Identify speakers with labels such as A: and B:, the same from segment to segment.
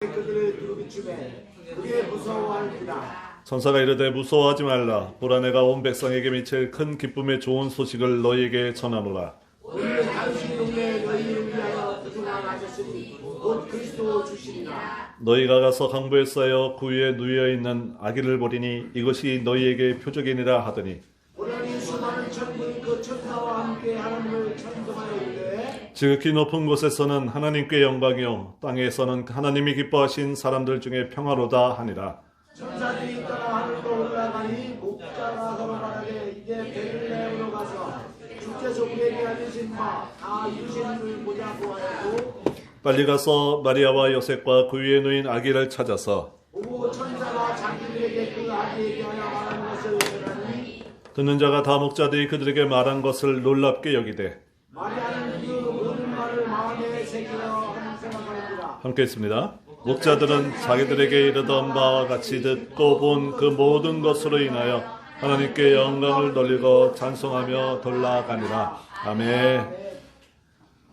A: 그들을 두루비추매 그게 무서워할지라.
B: 천사가 이르되 무서워하지 말라. 보라 내가 온 백성에게 미칠 큰 기쁨의 좋은 소식을 너희에게 전하노라.
A: 오늘 당신 동네에 너희를 위하여 부둥아 가셨으니 곧 그리스도 주시리라.
B: 너희가 가서 강보에 쌓여 그 위에 누워 있는 아기를 보리니 이것이 너희에게 표적이니라 하더니
A: 보라니 수많은 천군이 그 천사와 함께 하나님을 찬송하여 이르되
B: 지극히 높은 곳에서는 하나님께 영광이요 땅에서는 하나님이 기뻐하신 사람들 중에 평화로다 하니라.
A: 천사들이 따라 하늘로 올라가니 목자가 서로 말하되 이제 베들레헴으로 가서 주께서 우리에게 알리신 바 다 이루시는 줄 보자고 하여도
B: 빨리 가서 마리아와 요셉과 그 위에 누인 아기를 찾아서
A: 보고 천사가 자기들에게 그 아기에 대하여 말한 것을 들으니
B: 듣는 자가 다 목자들이 그들에게 말한 것을 놀랍게 여기되
A: 마리아는 그 모든 말을 마음에 새기려 생각하였더라.
B: 함께 있습니다. 목자들은 자기들에게 이르던 바와 같이 듣고 본 그 모든 것으로 인하여 하나님께 영광을 돌리고 찬송하며 돌아가니라. 아멘.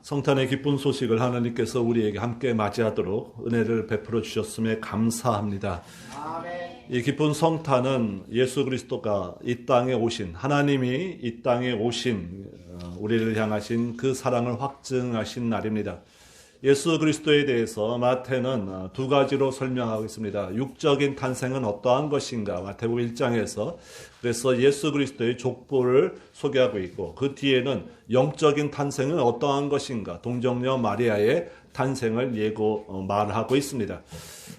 B: 성탄의 기쁜 소식을 하나님께서 우리에게 함께 맞이하도록 은혜를 베풀어 주셨음에 감사합니다.
A: 아멘.
B: 이 기쁜 성탄은 예수 그리스도가 이 땅에 오신, 하나님이 이 땅에 오신 우리를 향하신 그 사랑을 확증하신 날입니다. 예수 그리스도에 대해서 마태는 두 가지로 설명하고 있습니다. 육적인 탄생은 어떠한 것인가, 마태복음 1장에서 그래서 예수 그리스도의 족보를 소개하고 있고, 그 뒤에는 영적인 탄생은 어떠한 것인가, 동정녀 마리아의 탄생을 말하고 있습니다.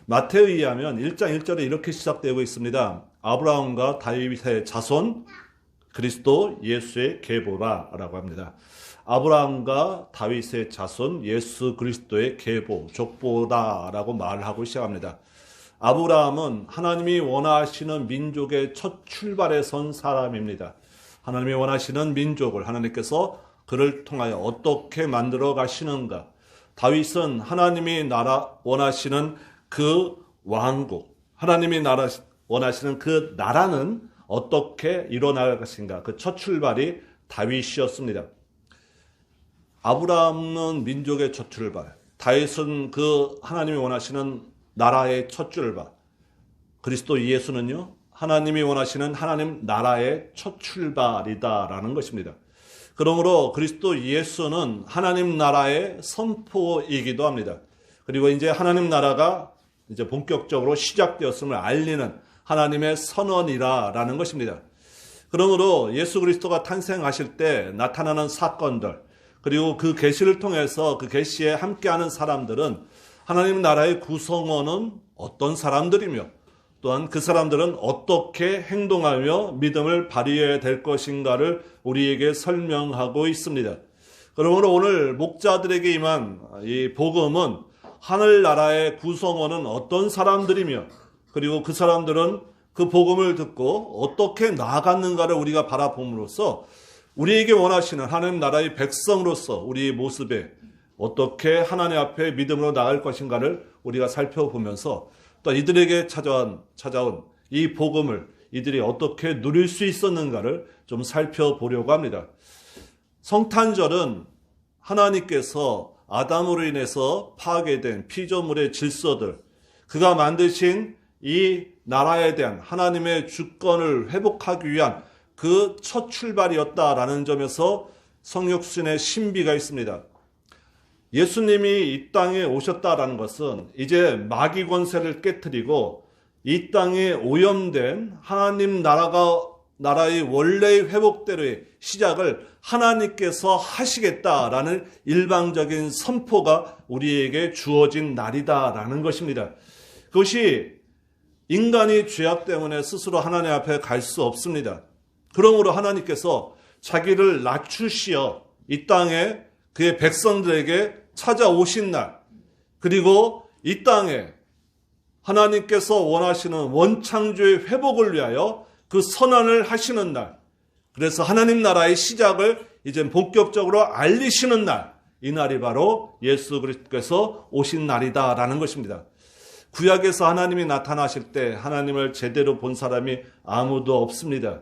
B: 마태에 의하면 1장 1절에 이렇게 시작되고 있습니다. 아브라함과 다윗의 자손 그리스도 예수의 계보라 라고 합니다. 아브라함과 다윗의 자손 예수 그리스도의 계보, 족보다라고 말하고 시작합니다. 아브라함은 하나님이 원하시는 민족의 첫 출발에 선 사람입니다. 하나님이 원하시는 민족을 하나님께서 그를 통하여 어떻게 만들어 가시는가. 다윗은 하나님이 원하시는 그 왕국, 하나님이 원하시는 그 나라는 어떻게 일어날 것인가. 그 첫 출발이 다윗이었습니다. 아브라함은 민족의 첫 출발, 다윗은 그 하나님이 원하시는 나라의 첫 출발, 그리스도 예수는요 하나님이 원하시는 하나님 나라의 첫 출발이다라는 것입니다. 그러므로 그리스도 예수는 하나님 나라의 선포이기도 합니다. 그리고 이제 하나님 나라가 이제 본격적으로 시작되었음을 알리는 하나님의 선언이라는 것입니다. 그러므로 예수 그리스도가 탄생하실 때 나타나는 사건들, 그리고 그 계시를 통해서 그 계시에 함께하는 사람들은 하나님 나라의 구성원은 어떤 사람들이며 또한 그 사람들은 어떻게 행동하며 믿음을 발휘해야 될 것인가를 우리에게 설명하고 있습니다. 그러므로 오늘 목자들에게 임한 이 복음은 하늘나라의 구성원은 어떤 사람들이며 그리고 그 사람들은 그 복음을 듣고 어떻게 나아갔는가를 우리가 바라봄으로써 우리에게 원하시는 하나님 나라의 백성으로서 우리의 모습에 어떻게 하나님 앞에 믿음으로 나아갈 것인가를 우리가 살펴보면서 또 이들에게 찾아온 이 복음을 이들이 어떻게 누릴 수 있었는가를 좀 살펴보려고 합니다. 성탄절은 하나님께서 아담으로 인해서 파괴된 피조물의 질서들, 그가 만드신 이 나라에 대한 하나님의 주권을 회복하기 위한 그 첫 출발이었다라는 점에서 성육신의 신비가 있습니다. 예수님이 이 땅에 오셨다라는 것은 이제 마귀 권세를 깨트리고 이 땅에 오염된 하나님 나라의 원래의 회복대로의 시작을 하나님께서 하시겠다라는 일방적인 선포가 우리에게 주어진 날이다라는 것입니다. 그것이 인간이 죄악 때문에 스스로 하나님 앞에 갈 수 없습니다. 그러므로 하나님께서 자기를 낮추시어 이 땅에 그의 백성들에게 찾아오신 날, 그리고 이 땅에 하나님께서 원하시는 원창조의 회복을 위하여 그 선언을 하시는 날, 그래서 하나님 나라의 시작을 이제 본격적으로 알리시는 날, 이 날이 바로 예수 그리스도께서 오신 날이다라는 것입니다. 구약에서 하나님이 나타나실 때 하나님을 제대로 본 사람이 아무도 없습니다.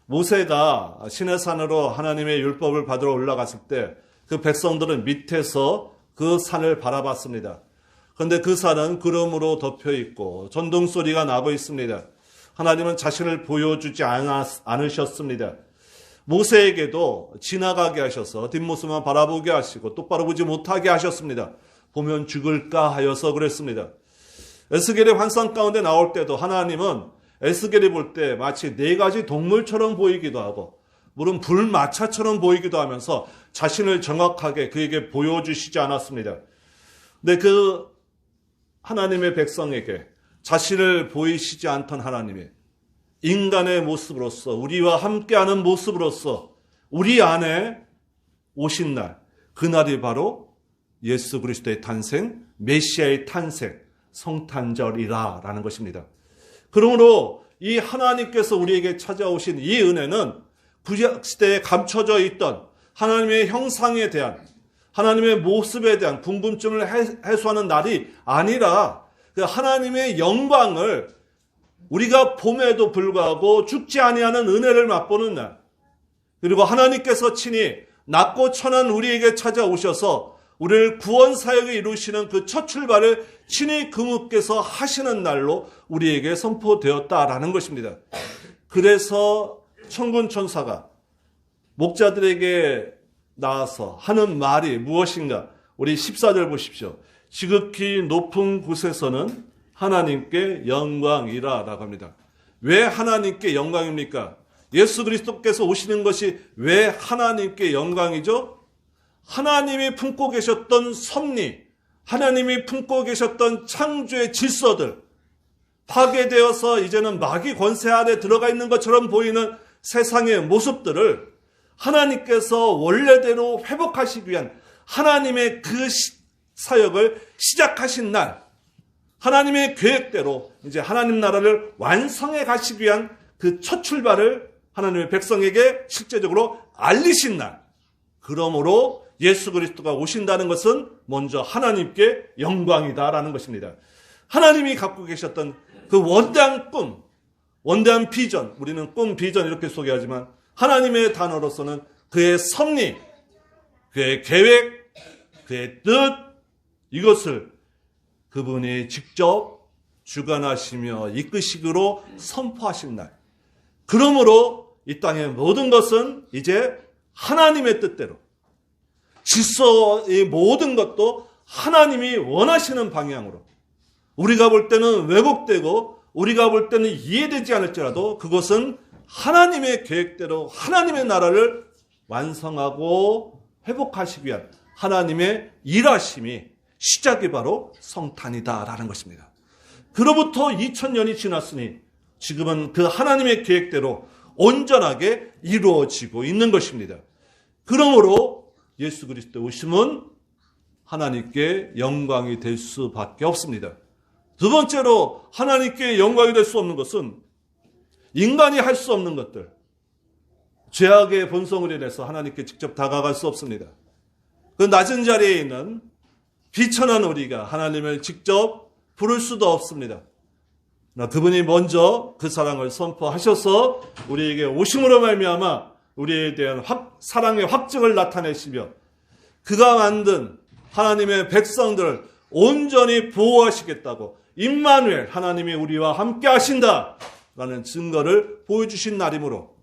B: 모세가 시내산으로 하나님의 율법을 받으러 올라갔을 때 그 백성들은 밑에서 그 산을 바라봤습니다. 그런데 그 산은 구름으로 덮여 있고 전동 소리가 나고 있습니다. 하나님은 자신을 보여주지 않으셨습니다. 모세에게도 지나가게 하셔서 뒷모습만 바라보게 하시고 똑바로 보지 못하게 하셨습니다. 보면 죽을까 하여서 그랬습니다. 에스겔의 환상 가운데 나올 때도 하나님은 에스겔이 볼 때 마치 4가지 동물처럼 보이기도 하고 물은 불마차처럼 보이기도 하면서 자신을 정확하게 그에게 보여주시지 않았습니다. 근데 그 하나님의 백성에게 자신을 보이시지 않던 하나님이 인간의 모습으로서 우리와 함께하는 모습으로서 우리 안에 오신 날, 그날이 바로 예수 그리스도의 탄생, 메시아의 탄생, 성탄절이라는 것입니다. 그러므로 이 하나님께서 우리에게 찾아오신 이 은혜는 구약시대에 감춰져 있던 하나님의 형상에 대한, 하나님의 모습에 대한 궁금증을 해소하는 날이 아니라 그 하나님의 영광을 우리가 봄에도 불구하고 죽지 아니하는 은혜를 맛보는 날, 그리고 하나님께서 친히 낮고 천한 우리에게 찾아오셔서 우리를 구원 사역에 이루시는 그 첫 출발을 친히 그분께서 하시는 날로 우리에게 선포되었다라는 것입니다. 그래서 천군 천사가 목자들에게 나와서 하는 말이 무엇인가? 우리 14절 보십시오. 지극히 높은 곳에서는 하나님께 영광이라 라고 합니다. 왜 하나님께 영광입니까? 예수 그리스도께서 오시는 것이 왜 하나님께 영광이죠? 하나님이 품고 계셨던 섭리, 하나님이 품고 계셨던 창조의 질서들, 파괴되어서 이제는 마귀 권세 아래 들어가 있는 것처럼 보이는 세상의 모습들을 하나님께서 원래대로 회복하시기 위한 하나님의 그 사역을 시작하신 날, 하나님의 계획대로 이제 하나님 나라를 완성해 가시기 위한 그 첫 출발을 하나님의 백성에게 실제적으로 알리신 날. 그러므로 예수 그리스도가 오신다는 것은 먼저 하나님께 영광이다라는 것입니다. 하나님이 갖고 계셨던 그 원대한 꿈, 원대한 비전, 우리는 꿈, 비전 이렇게 소개하지만 하나님의 단어로서는 그의 섭리, 그의 계획, 그의 뜻, 이것을 그분이 직접 주관하시며 이끄시기로 선포하신 날. 그러므로 이 땅의 모든 것은 이제 하나님의 뜻대로, 질서의 모든 것도 하나님이 원하시는 방향으로, 우리가 볼 때는 왜곡되고 우리가 볼 때는 이해되지 않을지라도 그것은 하나님의 계획대로 하나님의 나라를 완성하고 회복하시기 위한 하나님의 일하심이 시작이 바로 성탄이다라는 것입니다. 그로부터 2000년이 지났으니 지금은 그 하나님의 계획대로 온전하게 이루어지고 있는 것입니다. 그러므로 예수 그리스도의 오심은 하나님께 영광이 될 수밖에 없습니다. 두 번째로 하나님께 영광이 될 수 없는 것은 인간이 할 수 없는 것들, 죄악의 본성을 인해서 하나님께 직접 다가갈 수 없습니다. 그 낮은 자리에 있는 비천한 우리가 하나님을 직접 부를 수도 없습니다. 그분이 먼저 그 사랑을 선포하셔서 우리에게 오심으로 말미암아 우리에 대한 사랑의 확증을 나타내시며 그가 만든 하나님의 백성들을 온전히 보호하시겠다고 임마누엘, 하나님이 우리와 함께 하신다라는 증거를 보여주신 날이므로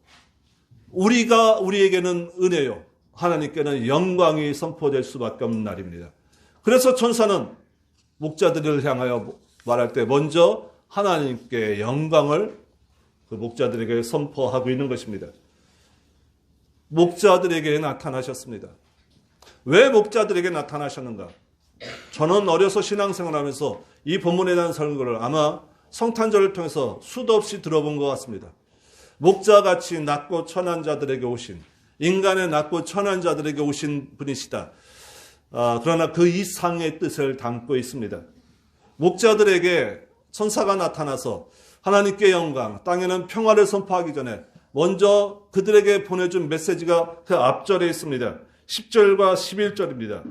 B: 우리에게는 은혜요, 하나님께는 영광이 선포될 수밖에 없는 날입니다. 그래서 천사는 목자들을 향하여 말할 때 먼저 하나님께 영광을 그 목자들에게 선포하고 있는 것입니다. 목자들에게 나타나셨습니다. 왜 목자들에게 나타나셨는가? 저는 어려서 신앙생활하면서 이 본문에 대한 설교를 아마 성탄절을 통해서 수도 없이 들어본 것 같습니다. 목자같이 낮고 천한 자들에게 오신, 인간의 낮고 천한 자들에게 오신 분이시다. 그러나 그 이상의 뜻을 담고 있습니다. 목자들에게 천사가 나타나서 하나님께 영광, 땅에는 평화를 선포하기 전에 먼저 그들에게 보내준 메시지가 그 앞절에 있습니다. 10절과 11절입니다.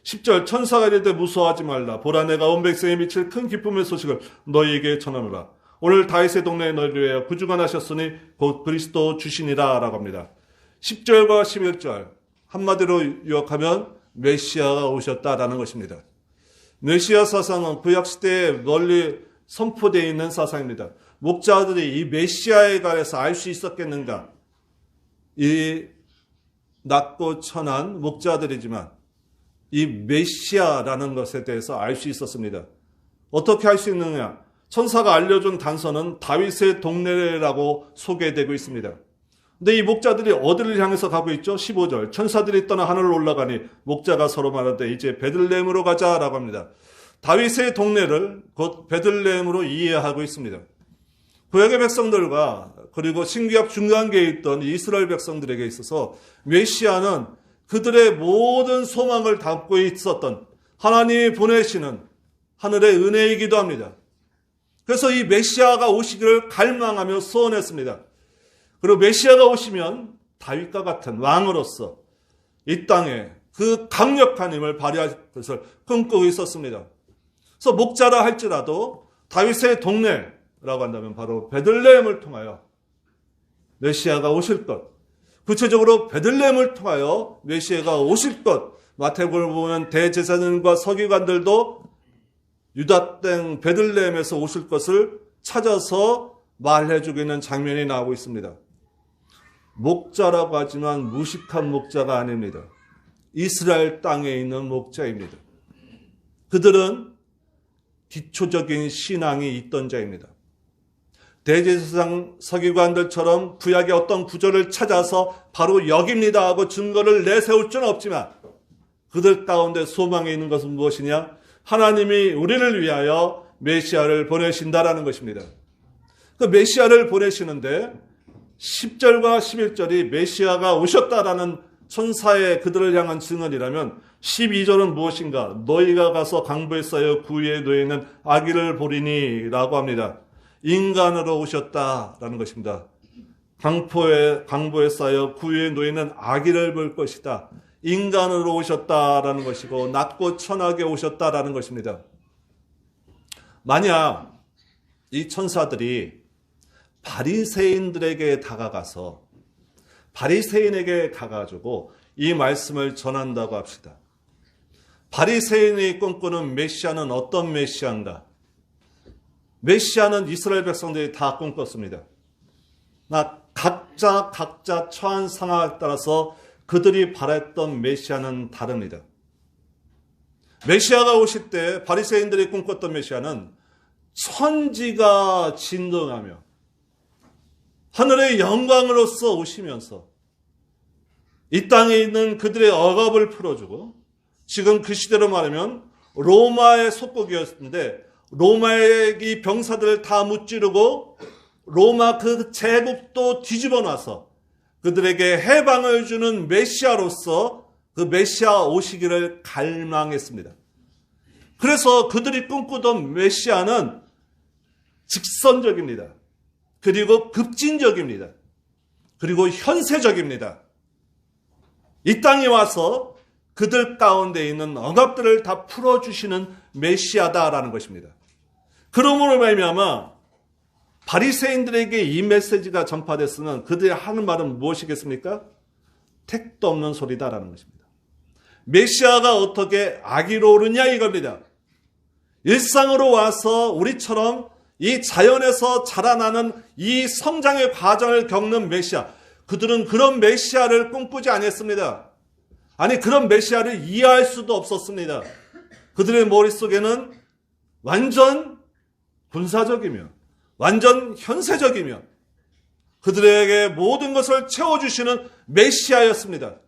B: 10절, 천사가 이르되 무서워하지 말라. 보라, 내가 온 백성에 미칠 큰 기쁨의 소식을 너희에게 전하노라. 오늘 다윗의 동네에 너희를 위하여 구주가 나셨으니 곧 그리스도 주시니라 라고 합니다. 10절과 11절 한마디로 요약하면 메시아가 오셨다라는 것입니다. 메시아 사상은 구약시대에 널리 선포되어 있는 사상입니다. 목자들이 이 메시아에 관해서 알 수 있었겠는가? 이 낮고 천한 목자들이지만 이 메시아라는 것에 대해서 알 수 있었습니다. 어떻게 알 수 있느냐? 천사가 알려준 단서는 다윗의 동네라고 소개되고 있습니다. 근데 이 목자들이 어디를 향해서 가고 있죠? 15절. 천사들이 떠나 하늘로 올라가니 목자가 서로 말하되 이제 베들레헴으로 가자라고 합니다. 다윗의 동네를 곧 베들레헴으로 이해하고 있습니다. 구약의 백성들과 그리고 신구약 중간계에 있던 이스라엘 백성들에게 있어서 메시아는 그들의 모든 소망을 담고 있었던 하나님이 보내시는 하늘의 은혜이기도 합니다. 그래서 이 메시아가 오시기를 갈망하며 소원했습니다. 그리고 메시아가 오시면 다윗과 같은 왕으로서 이 땅에 그 강력한 힘을 발휘할 것을 꿈꾸고 있었습니다. 그래서 목자라 할지라도 다윗의 동네라고 한다면 바로 베들레헴을 통하여 메시아가 오실 것, 구체적으로 베들레헴을 통하여 메시아가 오실 것, 마태복음을 보면 대제사장과 서기관들도 유다 땅 베들레헴에서 오실 것을 찾아서 말해주고 있는 장면이 나오고 있습니다. 목자라고 하지만 무식한 목자가 아닙니다. 이스라엘 땅에 있는 목자입니다. 그들은 기초적인 신앙이 있던 자입니다. 대제사장 서기관들처럼 구약의 어떤 구절을 찾아서 바로 여깁니다 하고 증거를 내세울 수는 없지만 그들 가운데 소망이 있는 것은 무엇이냐? 하나님이 우리를 위하여 메시아를 보내신다라는 것입니다. 그 메시아를 보내시는데 10절과 11절이 메시아가 오셨다라는 천사의 그들을 향한 증언이라면 12절은 무엇인가? 너희가 가서 강보에 쌓여 구유에 놓여있는 아기를 보리니 라고 합니다. 인간으로 오셨다라는 것입니다. 강보에 쌓여 구유에 놓여있는 아기를 볼 것이다. 인간으로 오셨다라는 것이고 낮고 천하게 오셨다라는 것입니다. 만약 이 천사들이 바리새인들에게 다가가서 바리새인에게 가가지고 이 말씀을 전한다고 합시다. 바리새인이 꿈꾸는 메시아는 어떤 메시아인가? 메시아는 이스라엘 백성들이 다 꿈꿨습니다. 각자 처한 상황에 따라서 그들이 바랬던 메시아는 다릅니다. 메시아가 오실 때 바리새인들이 꿈꿨던 메시아는 천지가 진동하며 하늘의 영광으로서 오시면서 이 땅에 있는 그들의 억압을 풀어주고 지금 그 시대로 말하면 로마의 속국이었는데 로마의 이 병사들을 다 무찌르고 로마 그 제국도 뒤집어 놔서 그들에게 해방을 주는 메시아로서 그 메시아 오시기를 갈망했습니다. 그래서 그들이 꿈꾸던 메시아는 직선적입니다. 그리고 급진적입니다. 그리고 현세적입니다. 이 땅에 와서 그들 가운데 있는 억압들을 다 풀어주시는 메시아다라는 것입니다. 그러므로 말미암아 바리새인들에게 이 메시지가 전파됐으면 그들이 하는 말은 무엇이겠습니까? 택도 없는 소리다라는 것입니다. 메시아가 어떻게 아기로 오르냐 이겁니다. 일상으로 와서 우리처럼 이 자연에서 자라나는 이 성장의 과정을 겪는 메시아, 그들은 그런 메시아를 꿈꾸지 않았습니다. 아니 그런 메시아를 이해할 수도 없었습니다. 그들의 머릿속에는 완전 군사적이며 완전 현세적이며 그들에게 모든 것을 채워주시는 메시아였습니다.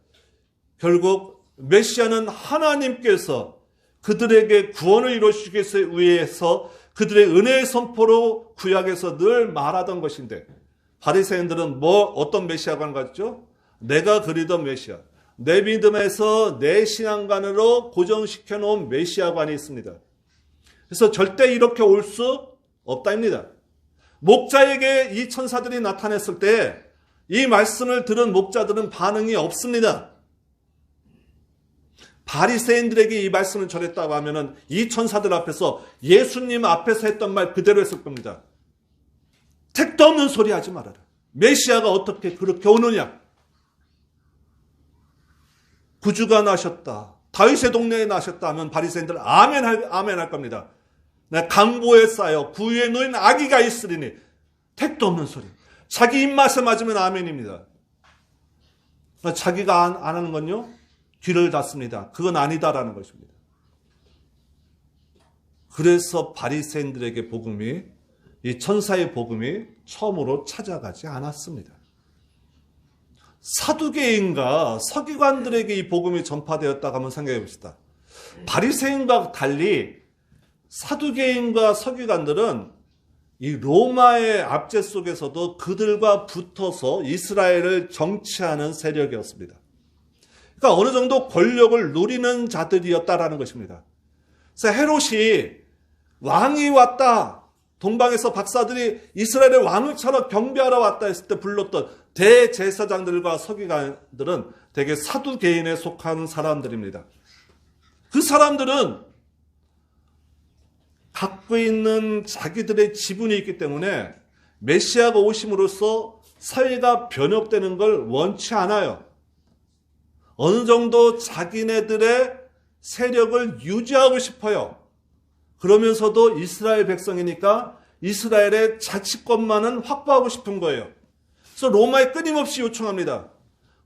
B: 결국 메시아는 하나님께서 그들에게 구원을 이루시기 위해서 그들의 은혜의 선포로 구약에서 늘 말하던 것인데 바리새인들은 어떤 메시아관 같죠? 내가 그리던 메시아, 내 믿음에서 내 신앙관으로 고정시켜 놓은 메시아관이 있습니다. 그래서 절대 이렇게 올 수 없다입니다. 목자에게 이 천사들이 나타났을 때 이 말씀을 들은 목자들은 반응이 없습니다. 바리새인들에게 이 말씀을 전했다고 하면은 이 천사들 앞에서 예수님 앞에서 했던 말 그대로 했을 겁니다. 택도 없는 소리 하지 말아라. 메시아가 어떻게 그렇게 오느냐? 구주가 나셨다. 다윗의 동네에 나셨다면 바리새인들 아멘 할 겁니다. 강보에 쌓여 구유에 놓인 아기가 있으리니 택도 없는 소리. 자기 입맛에 맞으면 아멘입니다. 자기가 안 하는 건요, 귀를 닫습니다. 그건 아니다라는 것입니다. 그래서 바리새인들에게 복음이, 이 천사의 복음이 처음으로 찾아가지 않았습니다. 사두개인과 서기관들에게 이 복음이 전파되었다고 한번 생각해 봅시다. 바리새인과 달리 사두개인과 서기관들은 이 로마의 압제 속에서도 그들과 붙어서 이스라엘을 정치하는 세력이었습니다. 그러니까 어느 정도 권력을 누리는 자들이었다라는 것입니다. 그래서 헤롯이 왕이 왔다, 동방에서 박사들이 이스라엘의 왕을 쳐러 경배하러 왔다 했을 때 불렀던 대제사장들과 서기관들은 대개 사두개인에 속한 사람들입니다. 그 사람들은 갖고 있는 자기들의 지분이 있기 때문에 메시아가 오심으로써 사회가 변혁되는 걸 원치 않아요. 어느 정도 자기네들의 세력을 유지하고 싶어요. 그러면서도 이스라엘 백성이니까 이스라엘의 자치권만은 확보하고 싶은 거예요. 그래서 로마에 끊임없이 요청합니다.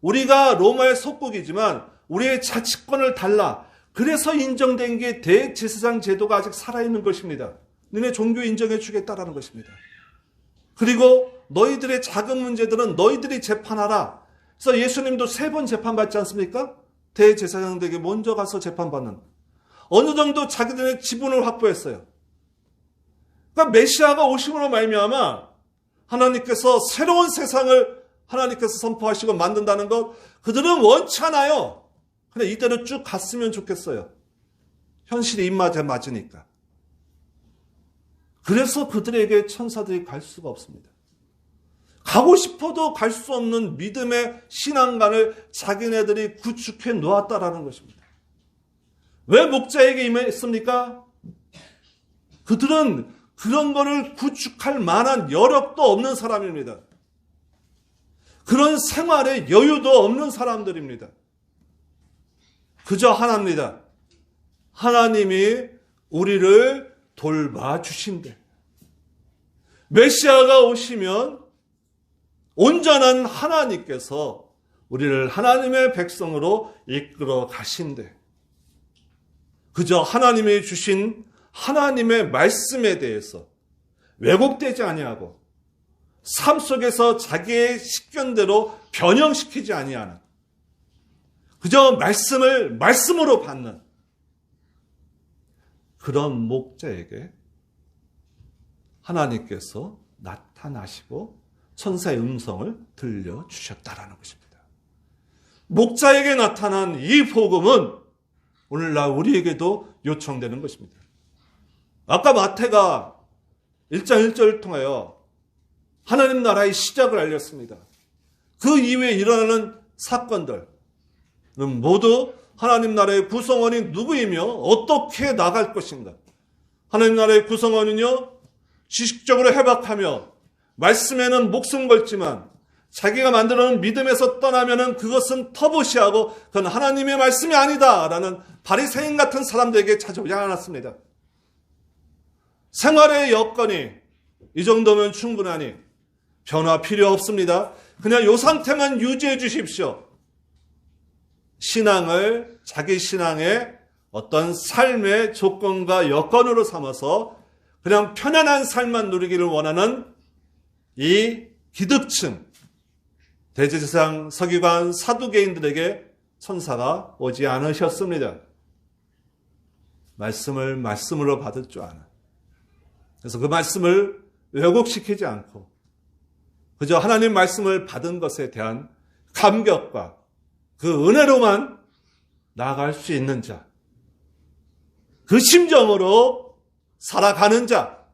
B: 우리가 로마의 속국이지만 우리의 자치권을 달라. 그래서 인정된 게 대제사장 제도가 아직 살아있는 것입니다. 너네 종교 인정해 주겠다라는 것입니다. 그리고 너희들의 작은 문제들은 너희들이 재판하라. 그래서 예수님도 3번 재판받지 않습니까? 대제사장들에게 먼저 가서 재판받는. 어느 정도 자기들의 지분을 확보했어요. 그러니까 메시아가 오심으로 말미암아 하나님께서 새로운 세상을 하나님께서 선포하시고 만든다는 것, 그들은 원치 않아요. 근데 이대로 쭉 갔으면 좋겠어요. 현실이 입맛에 맞으니까. 그래서 그들에게 천사들이 갈 수가 없습니다. 가고 싶어도 갈 수 없는 믿음의 신앙관을 자기네들이 구축해 놓았다라는 것입니다. 왜 목자에게 임했습니까? 그들은 그런 거를 구축할 만한 여력도 없는 사람입니다. 그런 생활에 여유도 없는 사람들입니다. 그저 하나입니다. 하나님이 우리를 돌봐주신대. 메시아가 오시면 온전한 하나님께서 우리를 하나님의 백성으로 이끌어 가신대. 그저 하나님이 주신 하나님의 말씀에 대해서 왜곡되지 아니하고 삶 속에서 자기의 식견대로 변형시키지 아니하는, 그저 말씀을 말씀으로 받는 그런 목자에게 하나님께서 나타나시고 천사의 음성을 들려주셨다라는 것입니다. 목자에게 나타난 이 복음은 오늘날 우리에게도 요청되는 것입니다. 아까 마태가 1장 1절을 통하여 하나님 나라의 시작을 알렸습니다. 그 이후에 일어나는 사건들은 모두 하나님 나라의 구성원이 누구이며 어떻게 나갈 것인가. 하나님 나라의 구성원은요, 지식적으로 해박하며 말씀에는 목숨 걸지만 자기가 만들어놓은 믿음에서 떠나면은 그것은 터부시하고 그건 하나님의 말씀이 아니다라는 바리새인 같은 사람들에게 찾아오지 않았습니다. 생활의 여건이 이 정도면 충분하니 변화 필요 없습니다. 그냥 이 상태만 유지해 주십시오. 신앙을 자기 신앙의 어떤 삶의 조건과 여건으로 삼아서 그냥 편안한 삶만 누리기를 원하는 이 기득층, 대제사장, 서기관, 사두개인들에게 천사가 오지 않으셨습니다. 말씀을 말씀으로 받을 줄 아는. 그래서 그 말씀을 왜곡시키지 않고 그저 하나님 말씀을 받은 것에 대한 감격과 그 은혜로만 나아갈 수 있는 자, 그 심정으로 살아가는 자,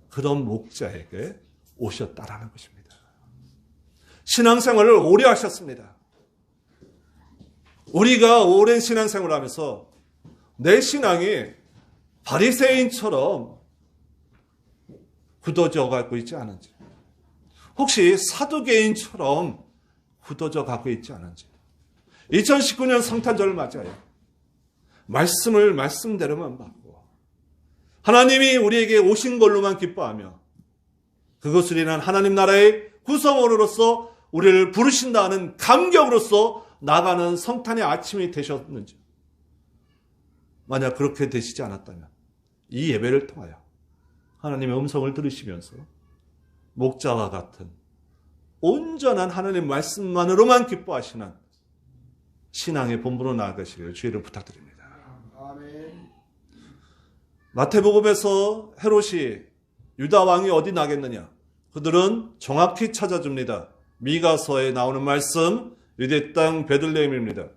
B: 그런 목자에게 오셨다라는 것입니다. 신앙생활을 오래 하셨습니다. 우리가 오랜 신앙생활을 하면서 내 신앙이 바리새인처럼 굳어져 가고 있지 않은지, 혹시 사두개인처럼 굳어져 가고 있지 않은지, 2019년 성탄절을 맞아요. 말씀을 말씀대로만 받고 하나님이 우리에게 오신 걸로만 기뻐하며 그것을 인한 하나님 나라의 구성원으로서 우리를 부르신다는 감격으로서 나가는 성탄의 아침이 되셨는지, 만약 그렇게 되시지 않았다면 이 예배를 통하여 하나님의 음성을 들으시면서 목자와 같은 온전한 하나님 말씀만으로만 기뻐하시는 신앙의 본부로 나아가시기를 주의를 부탁드립니다.
A: 아멘.
B: 마태복음에서 헤롯이 유다 왕이 어디 나겠느냐? 그들은 정확히 찾아줍니다. 미가서에 나오는 말씀, 유대 땅 베들레헴입니다.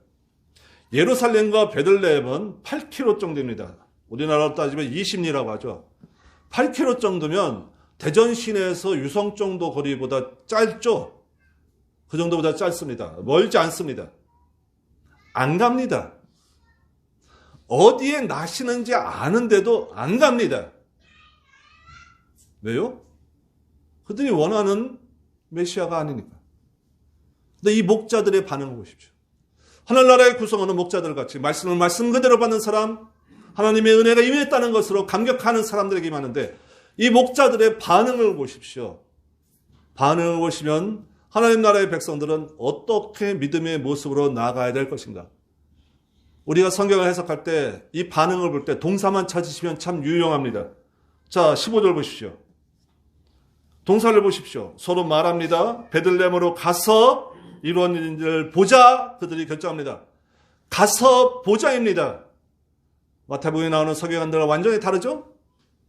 B: 예루살렘과 베들레헴은 8km 정도입니다. 우리나라로 따지면 20리라고 하죠. 8km 정도면 대전 시내에서 유성 정도 거리보다 짧죠? 그 정도보다 짧습니다. 멀지 않습니다. 안 갑니다. 어디에 나시는지 아는데도 안 갑니다. 왜요? 그들이 원하는 메시아가 아니니까. 근데 이 목자들의 반응을 보십시오. 하늘나라의 구성원은 목자들 같이 말씀을 말씀 그대로 받는 사람, 하나님의 은혜가 임했다는 것으로 감격하는 사람들에게 임하는데, 이 목자들의 반응을 보십시오. 반응을 보시면 하나님 나라의 백성들은 어떻게 믿음의 모습으로 나아가야 될 것인가? 우리가 성경을 해석할 때 이 반응을 볼 때 동사만 찾으시면 참 유용합니다. 자, 15절 보십시오. 동사를 보십시오. 서로 말합니다. 베들레헴으로 가서 이루어진 일을 보자. 그들이 결정합니다. 가서 보자입니다. 마태복음에 나오는 서기관들과 완전히 다르죠?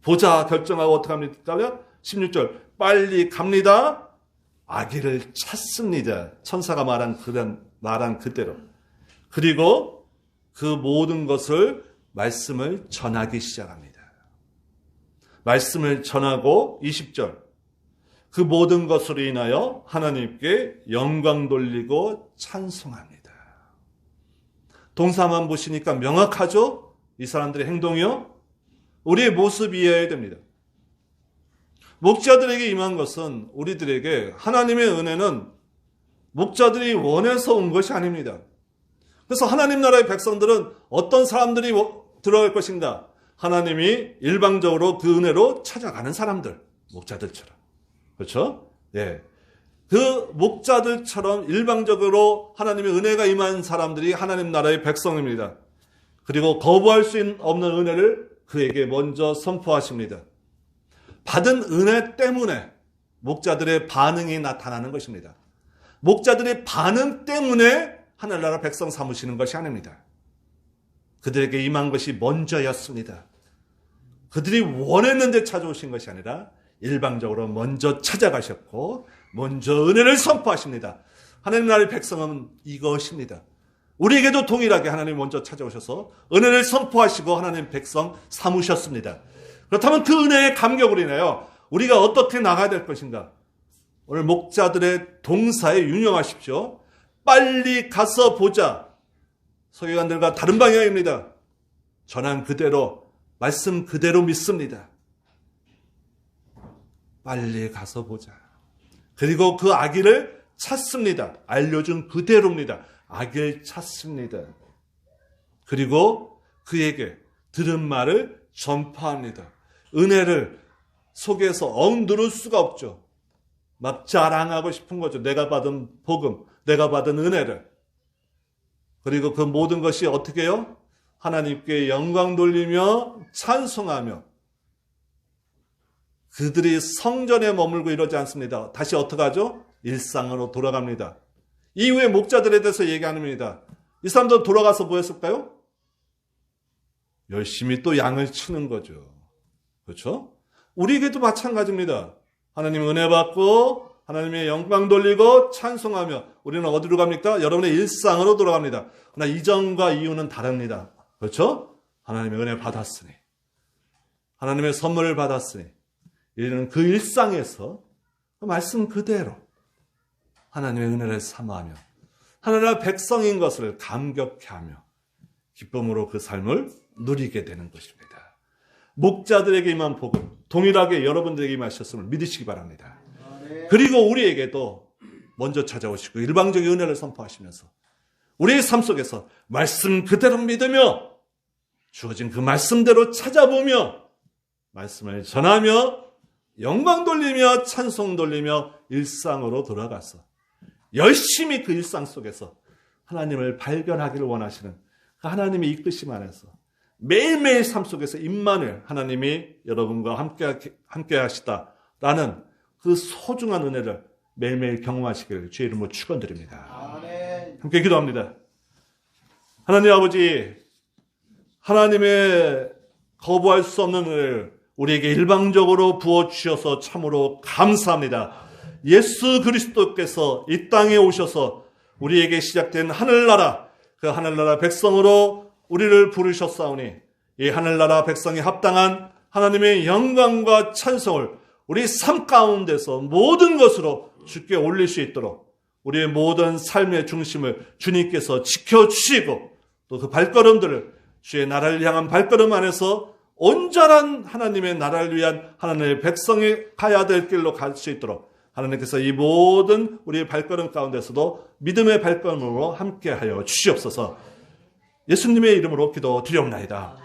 B: 보자 결정하고 어떻게 합니까? 16절 빨리 갑니다. 아기를 찾습니다. 천사가 말한 그대로. 그리고 그 모든 것을 말씀을 전하기 시작합니다. 말씀을 전하고 20절 그 모든 것으로 인하여 하나님께 영광 돌리고 찬송합니다. 동사만 보시니까 명확하죠? 이 사람들의 행동이요? 우리의 모습이어야 됩니다. 목자들에게 임한 것은 우리들에게 하나님의 은혜는 목자들이 원해서 온 것이 아닙니다. 그래서 하나님 나라의 백성들은 어떤 사람들이 들어갈 것인가? 하나님이 일방적으로 그 은혜로 찾아가는 사람들, 목자들처럼. 그렇죠? 예. 그 목자들처럼 일방적으로 하나님의 은혜가 임한 사람들이 하나님 나라의 백성입니다. 그리고 거부할 수 없는 은혜를 그에게 먼저 선포하십니다. 받은 은혜 때문에 목자들의 반응이 나타나는 것입니다. 목자들의 반응 때문에 하늘나라 백성 삼으시는 것이 아닙니다. 그들에게 임한 것이 먼저였습니다. 그들이 원했는데 찾아오신 것이 아니라 일방적으로 먼저 찾아가셨고 먼저 은혜를 선포하십니다. 하나님 나라의 백성은 이것입니다. 우리에게도 동일하게 하나님 먼저 찾아오셔서 은혜를 선포하시고 하나님 백성 삼으셨습니다. 그렇다면 그 은혜의 감격으로 인하여 우리가 어떻게 나가야 될 것인가? 오늘 목자들의 동사에 유념하십시오. 빨리 가서 보자. 서기관들과 다른 방향입니다. 전한 그대로, 말씀 그대로 믿습니다. 빨리 가서 보자. 그리고 그 아기를 찾습니다. 알려준 그대로입니다. 아기를 찾습니다. 그리고 그에게 들은 말을 전파합니다. 은혜를 속에서 억누를 수가 없죠. 막 자랑하고 싶은 거죠. 내가 받은 복음, 내가 받은 은혜를. 그리고 그 모든 것이 어떻게 해요? 하나님께 영광 돌리며 찬송하며. 그들이 성전에 머물고 이러지 않습니다. 다시 어떻게 하죠? 일상으로 돌아갑니다. 이후에 목자들에 대해서 얘기합니다. 이 사람들 돌아가서 뭐 했을까요? 열심히 또 양을 치는 거죠. 그렇죠? 우리에게도 마찬가지입니다. 하나님 은혜 받고 하나님의 영광 돌리고 찬송하며 우리는 어디로 갑니까? 여러분의 일상으로 돌아갑니다. 그러나 이전과 이후는 다릅니다. 그렇죠? 하나님의 은혜 받았으니, 하나님의 선물을 받았으니 이제는 그 일상에서 그 말씀 그대로 하나님의 은혜를 삼아하며 하나님의 백성인 것을 감격해하며 기쁨으로 그 삶을 누리게 되는 것입니다. 목자들에게 임한 복음 동일하게 여러분들에게 임하셨음을 믿으시기 바랍니다. 그리고 우리에게도 먼저 찾아오시고 일방적인 은혜를 선포하시면서 우리의 삶 속에서 말씀 그대로 믿으며 주어진 그 말씀대로 찾아보며 말씀을 전하며 영광 돌리며 찬송 돌리며 일상으로 돌아가서 열심히 그 일상 속에서 하나님을 발견하기를 원하시는 그 하나님의 이끄심 안에서 매일매일 삶 속에서 임마누엘 하나님이 여러분과 함께 하시다라는 그 소중한 은혜를 매일매일 경험하시기를 주의 이름으로 축원드립니다.
A: 아멘.
B: 함께 기도합니다. 하나님 아버지, 하나님의 거부할 수 없는 은혜를 우리에게 일방적으로 부어주셔서 참으로 감사합니다. 예수 그리스도께서 이 땅에 오셔서 우리에게 시작된 하늘나라, 그 하늘나라 백성으로 우리를 부르셨사오니 이 하늘나라 백성에 합당한 하나님의 영광과 찬송을 우리 삶 가운데서 모든 것으로 주께 올릴 수 있도록 우리의 모든 삶의 중심을 주님께서 지켜주시고 또 그 발걸음들을 주의 나라를 향한 발걸음 안에서 온전한 하나님의 나라를 위한 하나님의 백성이 가야 될 길로 갈 수 있도록 하나님께서 이 모든 우리의 발걸음 가운데서도 믿음의 발걸음으로 함께하여 주시옵소서. 예수님의 이름으로 기도드리옵나이다.